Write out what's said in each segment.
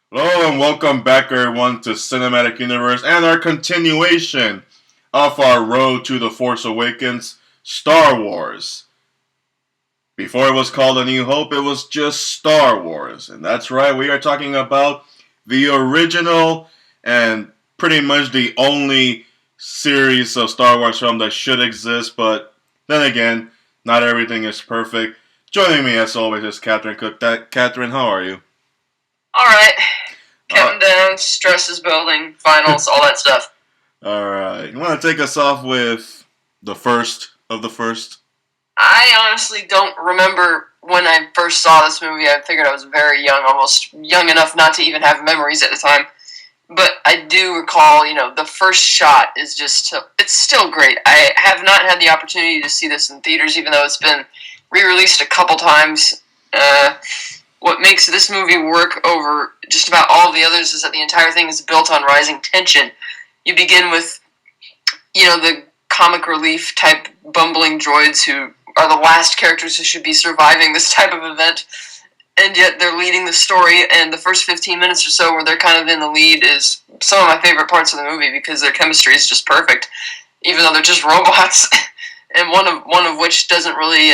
Hello and welcome back everyone to Cinematic Universe and our continuation of our road to the Force Awakens, Star Wars. Before it was called A New Hope, it was just Star Wars. And that's right, we are talking about the original and pretty much the only series of Star Wars film that should exist, but then again, not everything is perfect. Joining me as always is Catherine Cook. Catherine, how are you? All right, Uh, counting down, stress is building, finals, all that stuff. Alright, you want to take us off with the first of the first? I honestly don't remember when I first saw this movie. I figured I was very young, almost young enough not to even have memories at the time. But I do recall, the first shot is it's still great. I have not had the opportunity to see this in theaters, even though it's been re-released a couple times. What makes this movie work over just about all of the others is that the entire thing is built on rising tension. You begin with, the comic relief type bumbling droids who are the last characters who should be surviving this type of event, and yet they're leading the story, and the first 15 minutes or so where they're kind of in the lead is some of my favorite parts of the movie because their chemistry is just perfect, even though they're just robots, and one of which doesn't really,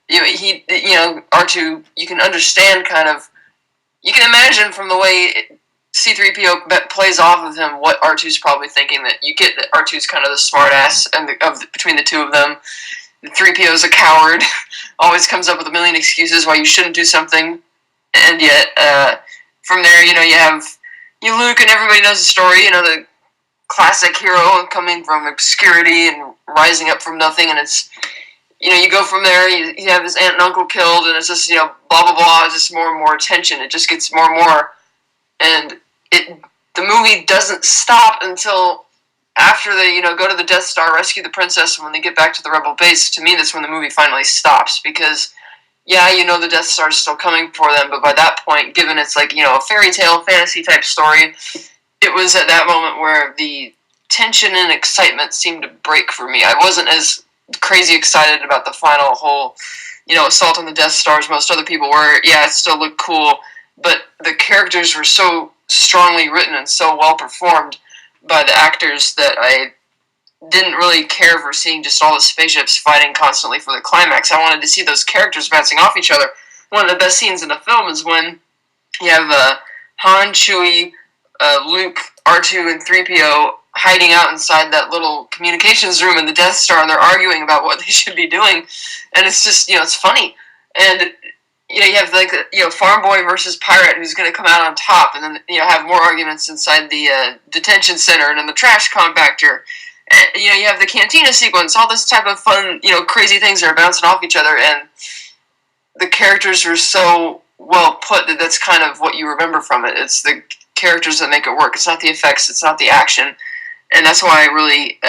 R2, you can understand kind of, you can imagine from the way C-3PO plays off of him what R2's probably thinking, that you get that R2's kind of the smartass and between the two of them. 3PO's a coward, always comes up with a million excuses why you shouldn't do something, and yet from there, you have Luke, and everybody knows the story. The classic hero coming from obscurity and rising up from nothing, and it's you go from there. You have his aunt and uncle killed, and it's just blah blah blah. It's just more and more attention. It just gets more and more, and the movie doesn't stop until after they go to the Death Star, rescue the princess, and when they get back to the Rebel base. To me, that's when the movie finally stops, because the Death Star is still coming for them, but by that point, given it's like a fairy tale fantasy type story, it was at that moment where the tension and excitement seemed to break for me. I wasn't as crazy excited about the final whole assault on the Death Star as most other people were. Yeah, it still looked cool, but the characters were so strongly written and so well performed by the actors that I didn't really care for seeing just all the spaceships fighting constantly for the climax. I wanted to see those characters bouncing off each other. One of the best scenes in the film is when you have Han, Chewie, Luke, R2, and 3PO hiding out inside that little communications room in the Death Star, and they're arguing about what they should be doing, and it's just it's funny. And you have like farm boy versus pirate who's going to come out on top, and then have more arguments inside the detention center and in the trash compactor. And, you have the cantina sequence, all this type of fun, crazy things that are bouncing off each other, and the characters are so well put that that's kind of what you remember from it. It's the characters that make it work. It's not the effects. It's not the action, and that's why I really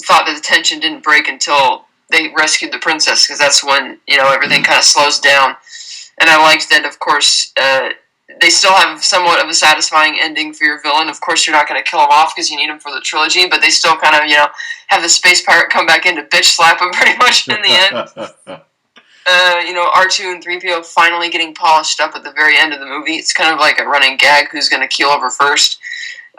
thought that the tension didn't break until they rescued the princess, because that's when everything kind of slows down. And I liked that, of course, they still have somewhat of a satisfying ending for your villain. Of course, you're not going to kill him off because you need him for the trilogy, but they still kind of, have the space pirate come back in to bitch slap him pretty much in the end. R2 and 3PO finally getting polished up at the very end of the movie. It's kind of like a running gag, who's going to keel over first.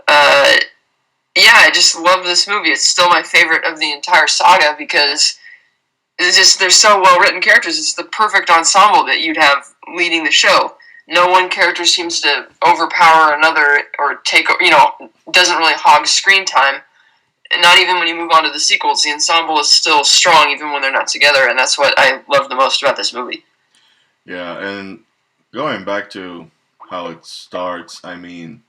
I just love this movie. It's still my favorite of the entire saga because they're so well written characters. It's the perfect ensemble that you'd have leading the show. No one character seems to overpower another or doesn't really hog screen time. And not even when you move on to the sequels, the ensemble is still strong even when they're not together, and that's what I love the most about this movie. Yeah, and going back to how it starts, I mean,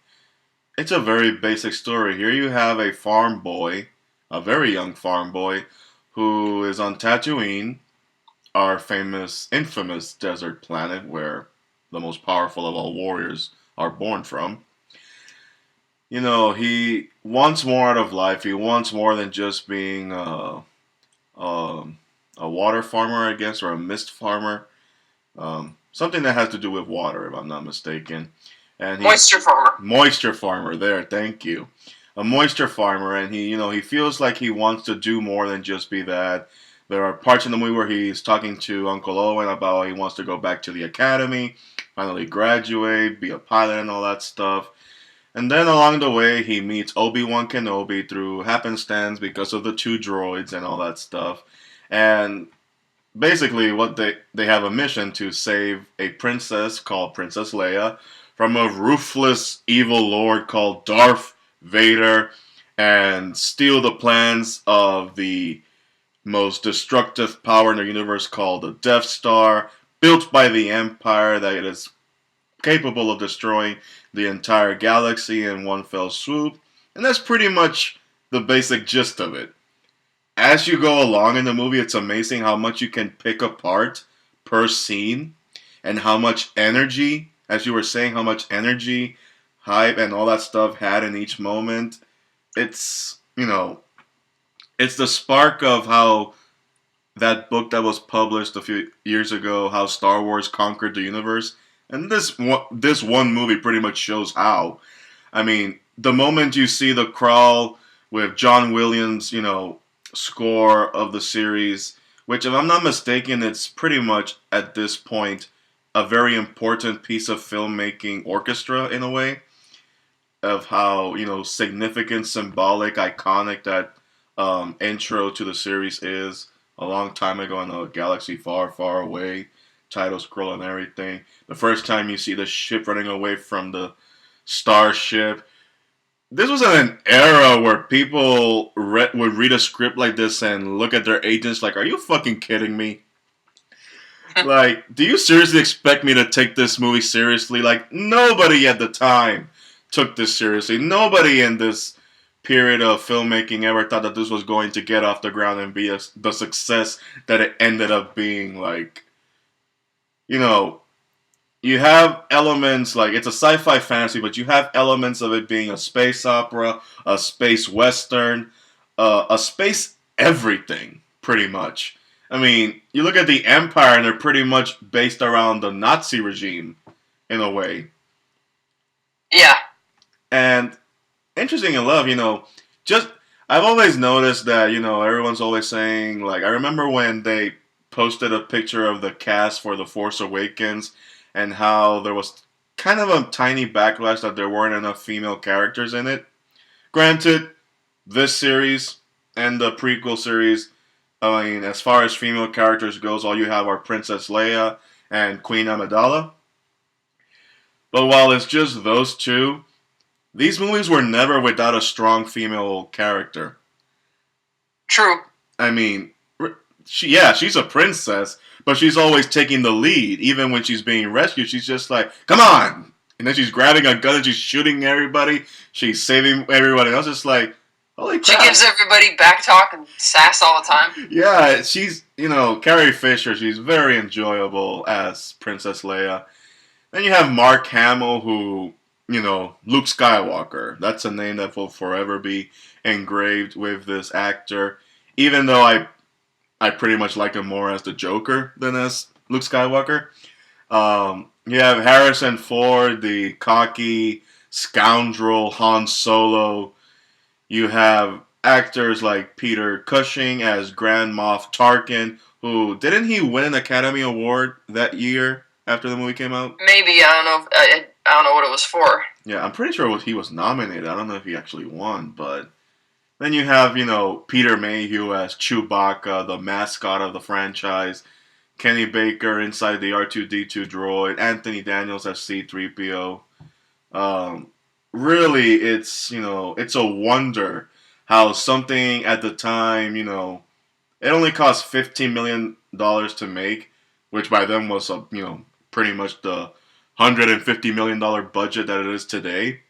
it's a very basic story. Here you have a farm boy, a very young farm boy, who is on Tatooine, our infamous desert planet where the most powerful of all warriors are born from. He wants more out of life. He wants more than just being a, a water farmer, I guess, or a mist farmer. Something that has to do with water, if I'm not mistaken. And Moisture farmer. Moisture farmer. There, thank you. A moisture farmer, and he feels like he wants to do more than just be that. There are parts in the movie where he's talking to Uncle Owen about he wants to go back to the academy, finally graduate, be a pilot, and all that stuff. And then along the way, he meets Obi-Wan Kenobi through happenstance because of the two droids and all that stuff. And basically, what they have a mission to save a princess called Princess Leia from a ruthless evil lord called Darth Vader and steal the plans of the most destructive power in the universe called the Death Star, built by the Empire that is capable of destroying the entire galaxy in one fell swoop. And that's pretty much the basic gist of it. As you go along in the movie, it's amazing how much you can pick apart per scene and how much energy, as you were saying, how much energy, hype, and all that stuff had in each moment. It's, it's the spark of how that book that was published a few years ago, how Star Wars conquered the universe. And this one movie pretty much shows how. I mean, the moment you see the crawl with John Williams, score of the series, which if I'm not mistaken, it's pretty much at this point a very important piece of filmmaking orchestra in a way of how significant, symbolic, iconic that intro to the series is. A long time ago in a galaxy far, far away, title scroll and everything. The first time you see the ship running away from the starship. This was in an era where people would read a script like this and look at their agents like, are you fucking kidding me? Like, do you seriously expect me to take this movie seriously? Like, nobody at the time took this seriously. Nobody in this period of filmmaking ever thought that this was going to get off the ground and be the success that it ended up being. Like, you have elements, like, it's a sci-fi fantasy, but you have elements of it being a space opera, a space western, a space everything, pretty much. I mean, you look at the Empire and they're pretty much based around the Nazi regime, in a way. Yeah. And interesting enough, I've always noticed that, everyone's always saying, like, I remember when they posted a picture of the cast for The Force Awakens and how there was kind of a tiny backlash that there weren't enough female characters in it. Granted, this series and the prequel series, I mean, as far as female characters goes, all you have are Princess Leia and Queen Amidala. But while it's just those two, these movies were never without a strong female character. True. I mean, she's a princess, but she's always taking the lead. Even when she's being rescued, she's just like, come on! And then she's grabbing a gun and she's shooting everybody. She's saving everybody else. It's like, holy crap. She gives everybody back talk and sass all the time. Yeah, she's, Carrie Fisher, she's very enjoyable as Princess Leia. Then you have Mark Hamill, who, Luke Skywalker. That's a name that will forever be engraved with this actor. Even though I pretty much like him more as the Joker than as Luke Skywalker. You have Harrison Ford, the cocky scoundrel Han Solo. You have actors like Peter Cushing as Grand Moff Tarkin, who didn't he win an Academy Award that year after the movie came out? Maybe, I don't know. I don't know what it was for. Yeah, I'm pretty sure he was nominated. I don't know if he actually won, but then you have, Peter Mayhew as Chewbacca, the mascot of the franchise. Kenny Baker inside the R2-D2 droid. Anthony Daniels as C-3PO. Really, it's a wonder how something at the time, it only cost $15 million to make, which by then was, pretty much the $150 million budget that it is today.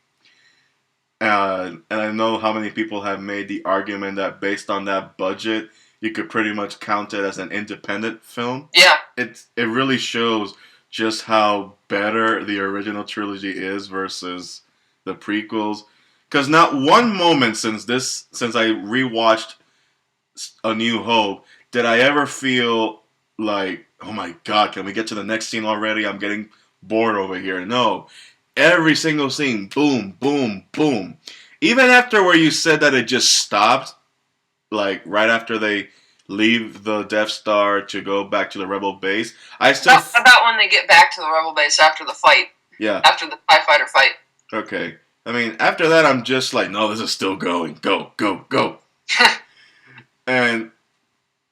And I know how many people have made the argument that based on that budget, you could pretty much count it as an independent film. Yeah. It really shows just how better the original trilogy is versus the prequels. Because not one moment since I rewatched A New Hope did I ever feel like, oh my god, can we get to the next scene already? I'm getting bored over here. No. Every single scene, boom, boom, boom. Even after where you said that it just stopped, like right after they leave the Death Star to go back to the Rebel base. I still about when they get back to the Rebel base after the fight. Yeah. After the TIE fighter fight. Okay. I mean, after that, I'm just like, no, this is still going. Go, go, go. And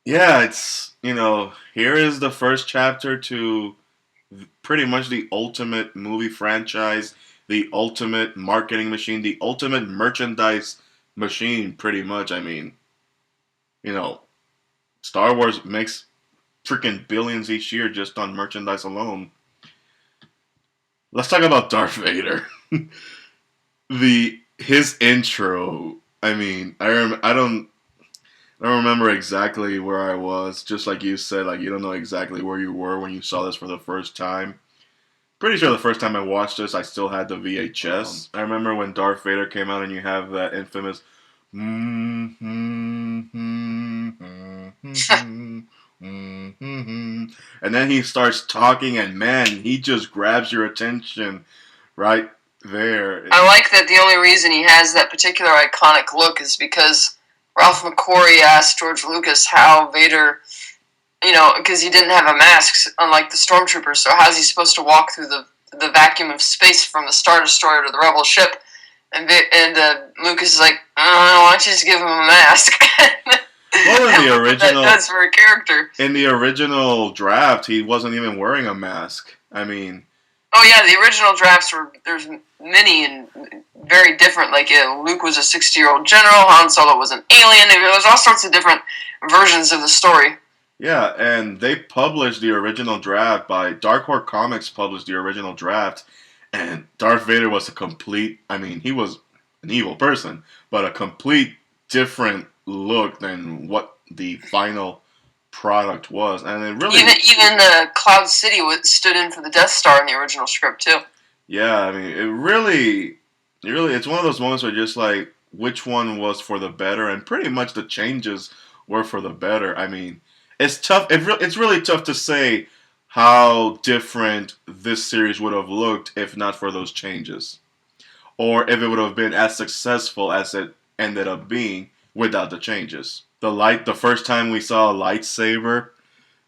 yeah, it's, here is the first chapter to pretty much the ultimate movie franchise, the ultimate marketing machine, the ultimate merchandise machine, pretty much. I mean, Star Wars makes freaking billions each year just on merchandise alone. Let's talk about Darth Vader. His intro. I mean, I don't remember exactly where I was. Just like you said, like you don't know exactly where you were when you saw this for the first time. Pretty sure the first time I watched this, I still had the VHS. I remember when Darth Vader came out and you have that infamous. And then he starts talking, and man, he just grabs your attention right there. I like that the only reason he has that particular iconic look is because Ralph McQuarrie asked George Lucas how Vader, because he didn't have a mask, unlike the Stormtroopers, so how's he supposed to walk through the vacuum of space from the Star Destroyer to the Rebel ship? And Lucas is like, why don't you just give him a mask? Well, in the original, that does for a character. In the original draft, he wasn't even wearing a mask. I mean, oh yeah, the original drafts there's many and very different. Like Luke was a 60-year-old general, Han Solo was an alien. There's all sorts of different versions of the story. Yeah, and they published the original draft Dark Horse Comics published the original draft, and Darth Vader was he was an evil person, but a complete different look than what the final product was, and it really even Cloud City stood in for the Death Star in the original script too. Yeah, I mean, it really, it's one of those moments where just like which one was for the better, and pretty much the changes were for the better. I mean, it's tough. It's really tough to say how different this series would have looked if not for those changes, or if it would have been as successful as it ended up being without the changes. The first time we saw a lightsaber,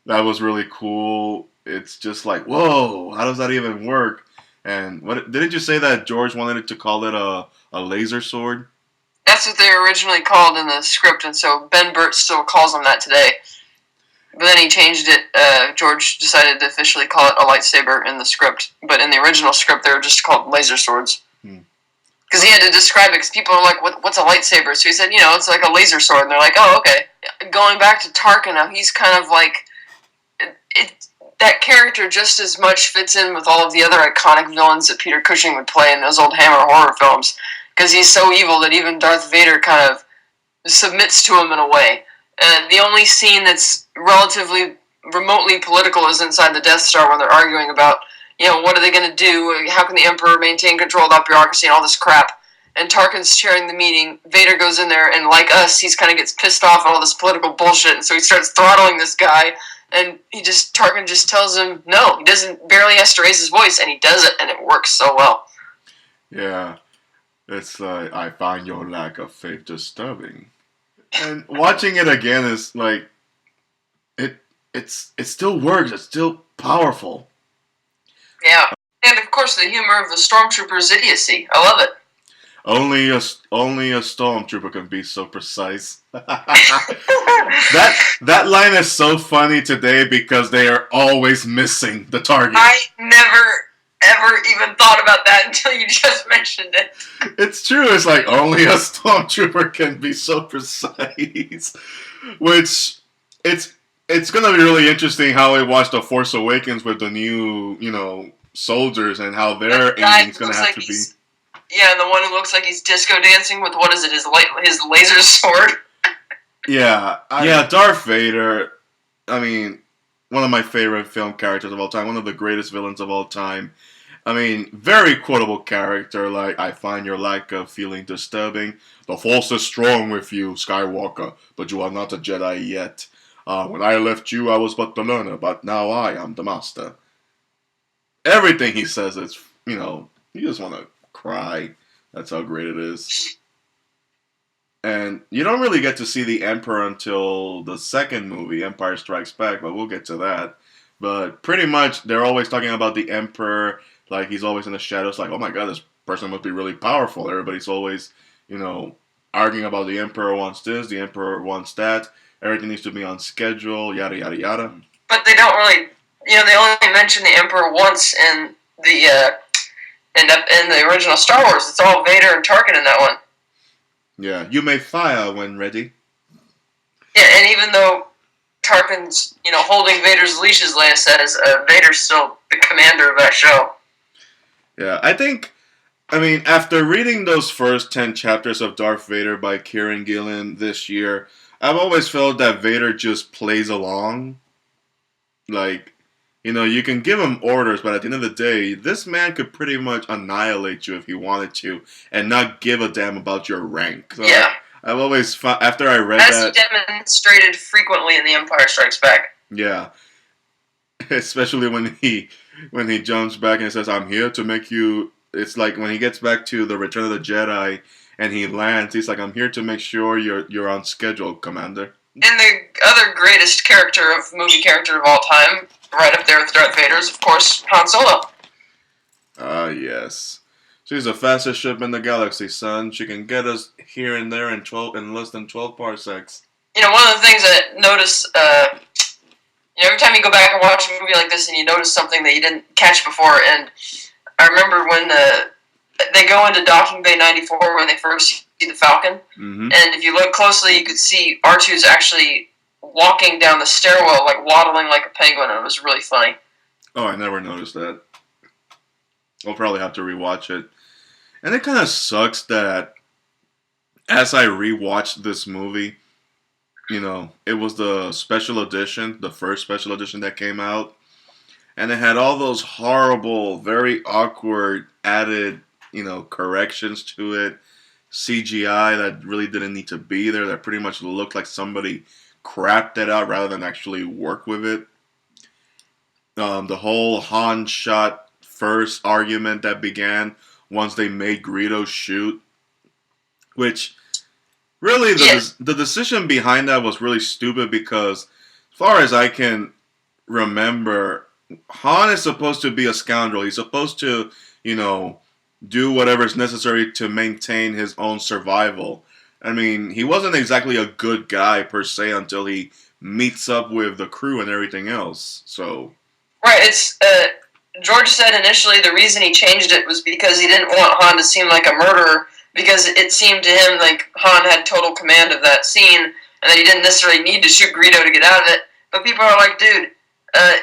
that was really cool. It's just like, whoa, how does that even work? And what didn't you say that George wanted to call it a laser sword? That's what they originally called in the script, and so Ben Burt still calls them that today. But then he changed it. George decided to officially call it a lightsaber in the script, but in the original script they were just called laser swords. Because he had to describe it, because people are like, what's a lightsaber? So he said, it's like a laser sword. And they're like, oh, okay. Going back to Tarkin now, he's kind of like... that character just as much fits in with all of the other iconic villains that Peter Cushing would play in those old Hammer horror films. Because he's so evil that even Darth Vader kind of submits to him in a way. The only scene that's relatively remotely political is inside the Death Star when they're arguing about... what are they going to do? How can the Emperor maintain control of that bureaucracy and all this crap? And Tarkin's chairing the meeting. Vader goes in there, and like us, he's kind of gets pissed off at all this political bullshit, and so he starts throttling this guy, and Tarkin just tells him no. He barely has to raise his voice, and he does it, and it works so well. Yeah. It's like, I find your lack of faith disturbing. And watching it again is like, it still works. It's still powerful. Yeah, and of course the humor of the Stormtrooper's idiocy. I love it. Only a Stormtrooper can be so precise. that line is so funny today because they are always missing the target. I never ever even thought about that until you just mentioned it. It's true. It's like only a Stormtrooper can be so precise. Which it's gonna be really interesting how we watch The Force Awakens with the new, soldiers and how their aiming's gonna have to be. Yeah, the one who looks like he's disco dancing with his laser sword. Yeah, Darth Vader. I mean, one of my favorite film characters of all time, one of the greatest villains of all time. I mean, very quotable character, like, I find your lack of feeling disturbing. The Force is strong with you, Skywalker, but you are not a Jedi yet. When I left you, I was but the learner, but now I am the master. Everything he says is, you just want to cry. That's how great it is. And you don't really get to see the Emperor until the second movie, Empire Strikes Back, but we'll get to that. But pretty much, they're always talking about the Emperor, like he's always in the shadows, like, oh my god, this person must be really powerful. Everybody's always, arguing about the Emperor wants this, the Emperor wants that, everything needs to be on schedule, yada, yada, yada. But they don't really, they only mention the Emperor once in the, in the original Star Wars. It's all Vader and Tarkin in that one. Yeah, you may fire when ready. Yeah, and even though Tarkin's, holding Vader's leashes, Leia says, Vader's still the commander of that show. Yeah, after reading those first 10 chapters of Darth Vader by Kieran Gillen this year, I've always felt that Vader just plays along. Like, you can give him orders, but at the end of the day, this man could pretty much annihilate you if he wanted to, and not give a damn about your rank. So yeah. I've always found, after I read As that... he demonstrated frequently in The Empire Strikes Back. Yeah. Especially when he jumps back and says, I'm here to make you... It's like when he gets back to the Return of the Jedi, and he lands, he's like, I'm here to make sure you're on schedule, Commander. And the other greatest movie character of all time, right up there with Darth Vader, is, of course, Han Solo. Ah, yes. She's the fastest ship in the galaxy, son. She can get us here and there in less than 12 parsecs. One of the things I notice, every time you go back and watch a movie like this and you notice something that you didn't catch before, and I remember when they go into Docking Bay 94 when they first see the Falcon, and if you look closely, you could see R2's actually walking down the stairwell, like waddling like a penguin, and it was really funny. Oh, I never noticed that. I'll probably have to rewatch it. And it kind of sucks that as I rewatched this movie, it was the special edition, the first special edition that came out, and it had all those horrible, very awkward added, corrections to it, CGI that really didn't need to be there, that pretty much looked like somebody crapped it out rather than actually work with it. The whole Han shot first argument that began once they made Greedo shoot, which really the decision behind that was really stupid because as far as I can remember, Han is supposed to be a scoundrel. He's supposed to, do whatever's necessary to maintain his own survival. I mean, he wasn't exactly a good guy per se until he meets up with the crew and everything else. So right, it's George said initially the reason he changed it was because he didn't want Han to seem like a murderer, because it seemed to him like Han had total command of that scene and that he didn't necessarily need to shoot Greedo to get out of it. But people are like, dude,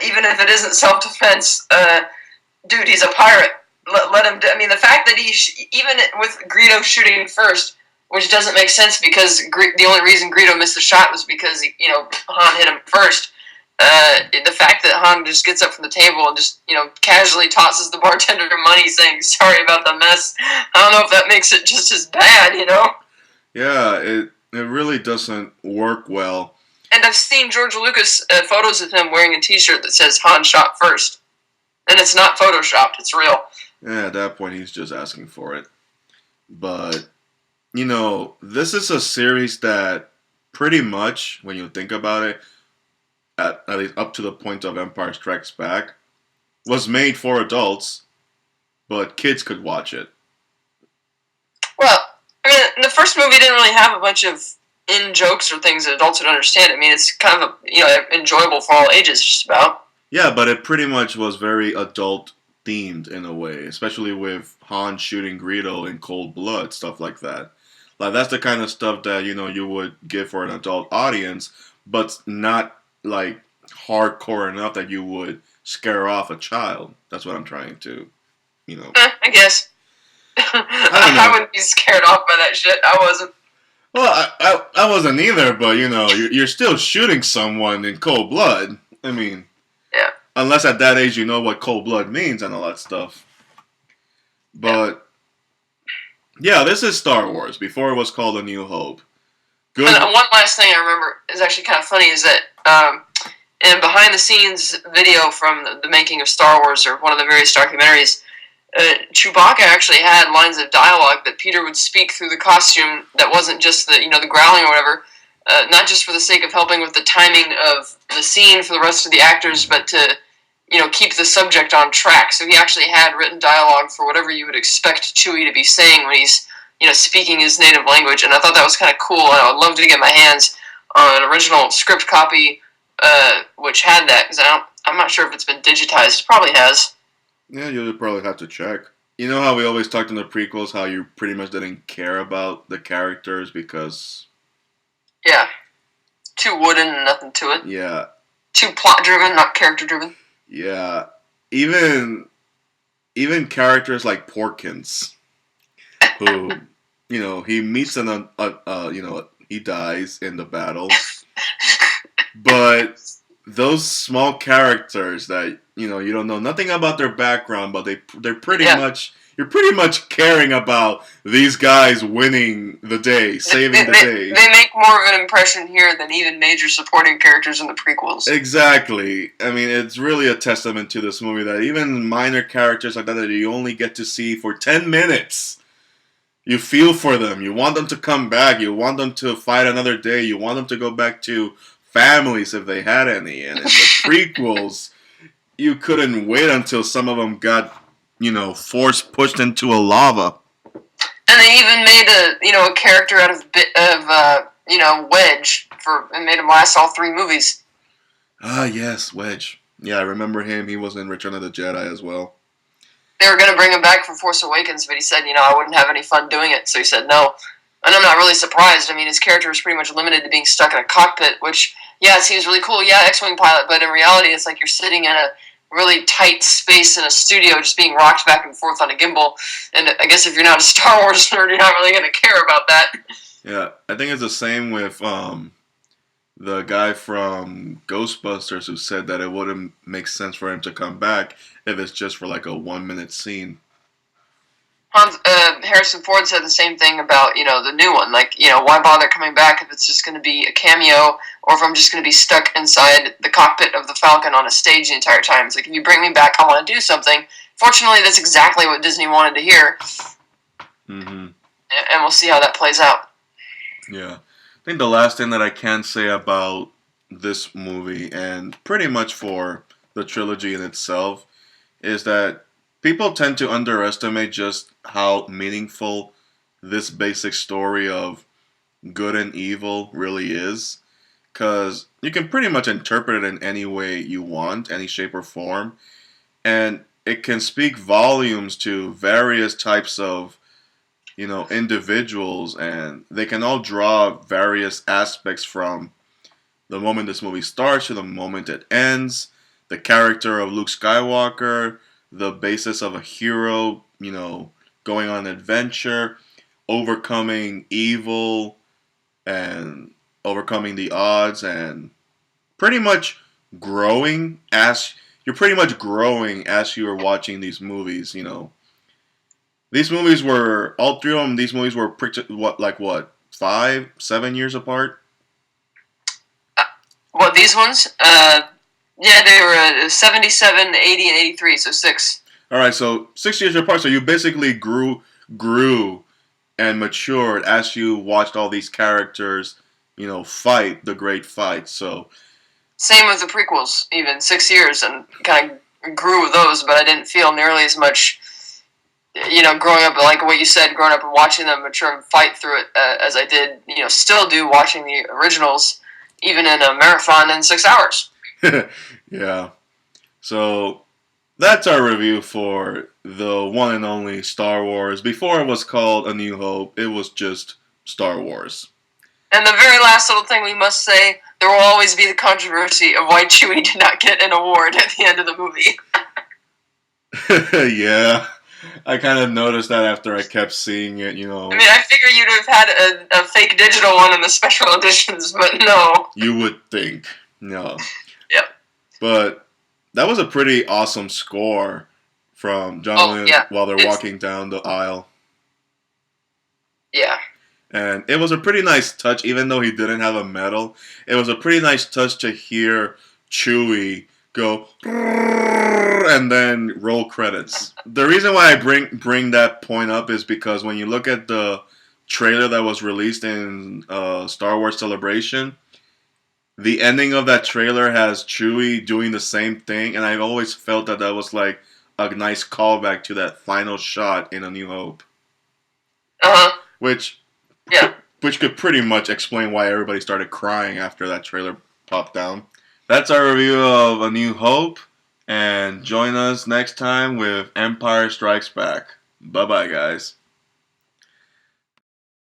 even if it isn't self-defense, dude, he's a pirate. Let him. The fact that even with Greedo shooting first, which doesn't make sense because the only reason Greedo missed the shot was because Han hit him first. The fact that Han just gets up from the table and just casually tosses the bartender money, saying sorry about the mess. I don't know if that makes it just as bad. Yeah, it really doesn't work well. And I've seen George Lucas photos of him wearing a T-shirt that says Han shot first, and it's not photoshopped; it's real. Yeah, at that point, he's just asking for it. But, this is a series that pretty much, when you think about it, at least up to the point of Empire Strikes Back, was made for adults, but kids could watch it. Well, the first movie didn't really have a bunch of in-jokes or things that adults would understand. It's kind of, enjoyable for all ages, just about. Yeah, but it pretty much was very adult themed in a way, especially with Han shooting Greedo in cold blood, stuff like that. Like that's the kind of stuff that you would give for an adult audience, but not like hardcore enough that you would scare off a child. That's what I'm trying to, I guess. I wouldn't be scared off by that shit. I wasn't. Well, I wasn't either, but you're still shooting someone in cold blood. Yeah. Unless at that age you know what cold blood means and all that stuff. But, yeah, this is Star Wars, before it was called A New Hope. Good. And one last thing I remember is actually kind of funny is that in behind-the-scenes video from the making of Star Wars, or one of the various documentaries, Chewbacca actually had lines of dialogue that Peter would speak through the costume that wasn't just the growling or whatever, not just for the sake of helping with the timing of the scene for the rest of the actors, but to keep the subject on track. So he actually had written dialogue for whatever you would expect Chewie to be saying when he's speaking his native language, and I thought that was kind of cool, and I would love to get my hands on an original script copy which had that, because I'm not sure if it's been digitized. It probably has. Yeah, you'll probably have to check. You know how we always talked in the prequels how you pretty much didn't care about the characters because... Yeah. Too wooden and nothing to it. Yeah. Too plot-driven, not character-driven. Yeah. Even characters like Porkins, who, he meets he dies in the battle. But those small characters that you don't know nothing about their background, but they're pretty much you're pretty much caring about these guys winning the day, saving the day. They make more of an impression here than even major supporting characters in the prequels. Exactly. I mean, it's really a testament to this movie that even minor characters like that you only get to see for 10 minutes, you feel for them. You want them to come back. You want them to fight another day. You want them to go back to families if they had any. And in the prequels, you couldn't wait until some of them got, force pushed into a lava. And they even made a character out of Wedge and made him last all 3 movies. Ah, yes, Wedge. Yeah, I remember him. He was in Return of the Jedi as well. They were going to bring him back for Force Awakens, but he said, I wouldn't have any fun doing it, so he said no. And I'm not really surprised. I mean, his character was pretty much limited to being stuck in a cockpit, which, it seems really cool. Yeah, X-Wing pilot, but in reality, it's like you're sitting in a really tight space in a studio just being rocked back and forth on a gimbal. And I guess if you're not a Star Wars nerd, you're not really going to care about that. Yeah, I think it's the same with the guy from Ghostbusters who said that it wouldn't make sense for him to come back if it's just for like a 1-minute scene. Harrison Ford said the same thing about, the new one. Like, why bother coming back if it's just going to be a cameo, or if I'm just going to be stuck inside the cockpit of the Falcon on a stage the entire time. It's like, if you bring me back, I want to do something. Fortunately, that's exactly what Disney wanted to hear. Mm-hmm. And we'll see how that plays out. Yeah. I think the last thing that I can say about this movie, and pretty much for the trilogy in itself, is that people tend to underestimate just how meaningful this basic story of good and evil really is. Because you can pretty much interpret it in any way you want, any shape or form. And it can speak volumes to various types of, individuals. And they can all draw various aspects from the moment this movie starts to the moment it ends. The character of Luke Skywalker, the basis of a hero, going on an adventure, overcoming evil, and overcoming the odds, and pretty much growing as you're you're watching these movies. These movies were all 3 of them. These movies were 5-7 years apart. What, these ones? Yeah, they were 77, 80, and 83, so 6. All right, so 6 years apart. So you basically grew and matured as you watched all these characters, fight the great fight. So same with the prequels, even 6 years, and kind of grew with those, but I didn't feel nearly as much, growing up, like what you said, growing up and watching them mature and fight through it as I did, still do watching the originals, even in a marathon in 6 hours. Yeah. So that's our review for the one and only Star Wars. Before it was called A New Hope, it was just Star Wars. And the very last little thing we must say, there will always be the controversy of why Chewie did not get an award at the end of the movie. Yeah. I kind of noticed that after I kept seeing it, I mean, I figure you'd have had a fake digital one in the special editions, but no. You would think. No. Yep. But that was a pretty awesome score from John Williams while they're walking down the aisle. Yeah. And it was a pretty nice touch, even though he didn't have a medal. It was a pretty nice touch to hear Chewie go, and then roll credits. The reason why I bring that point up is because when you look at the trailer that was released in Star Wars Celebration, the ending of that trailer has Chewie doing the same thing, and I've always felt that was like a nice callback to that final shot in A New Hope. Which could pretty much explain why everybody started crying after that trailer popped down. That's our review of A New Hope, and join us next time with Empire Strikes Back. Bye-bye, guys.